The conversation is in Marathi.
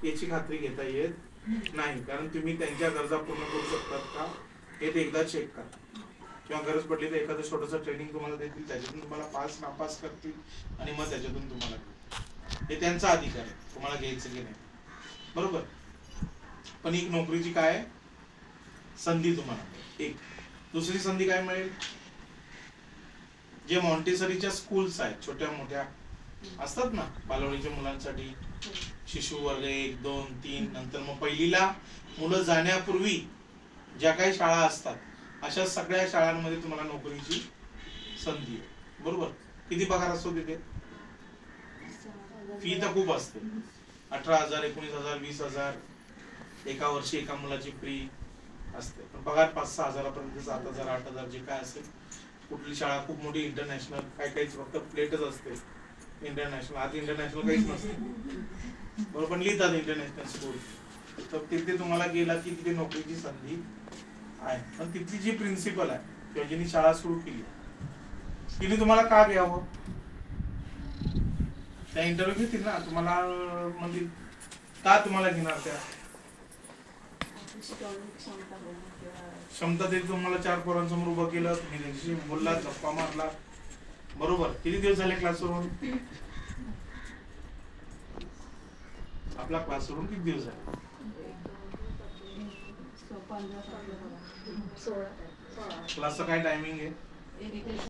याची खात्री घेता येत नाही, कारण तुम्ही त्यांच्या गरजा पूर्ण करू शकतात का हे ते एकदा चेक करा, किंवा गरज पडली तर एखादं छोटंसं ट्रेनिंग तुम्हाला देतील, त्याच्यातून तुम्हाला पास नापास करतील आणि मग त्याच्यातून तुम्हाला हे त्यांचा अधिकार आहे तुम्हाला घ्यायचं की नाही, बरोबर. पण एक नोकरीची काय संधी तुम्हाला, एक दुसरी संधी काय मिळेल, जे मॉन्टेसरीच्या स्कूल्स आहेत छोट्या मोठ्या असतात ना बालवाडीच्या मुलांसाठी, शिशु वर्ग 1, 2, 3, नंतर मग पहिलीला मुलं जाण्यापूर्वी ज्या काही शाळा असतात, अशा सगळ्या शाळांमध्ये तुम्हाला नोकरीची संधी आहे, बरोबर. किती पगार असतो तिथे, फी तर खूप असते, 18,000, 19,000, 20,000 एका वर्षी एका मुलाची फी असते, पण पगार 5-6 हजारापर्यंत, 7,000, 8,000 जे काय असेल. कुठली शाळा खूप मोठी इंटरनॅशनल, काही फक्त प्लेटच असते इंटरनॅशनल, आधी इंटरनॅशनल काहीच नसते, बरोबर, पण लिहितात इंटरनॅशनल स्कूल. तर तिथे तुम्हाला गेला की तिथे नोकरीची संधी आहे. पण तिथली जी प्रिन्सिपल आहे किंवा जिने शाळा सुरू केली तिने तुम्हाला का घ्यावं, त्या इंटरव्ह्यू घेतील ना तुम्हाला, म्हणजे का तुम्हाला घेणार, त्या क्षमता देत तुम्हाला 4 पोरांसमोर उभं केलं, तुम्ही त्यांच्याशी बोलला, गप्पा मारला, बरोबर. किती दिवस झाले क्लासवरून, आपला क्लासवरून किती दिवस झाले, 16. क्लासचं काय टायमिंग आहे,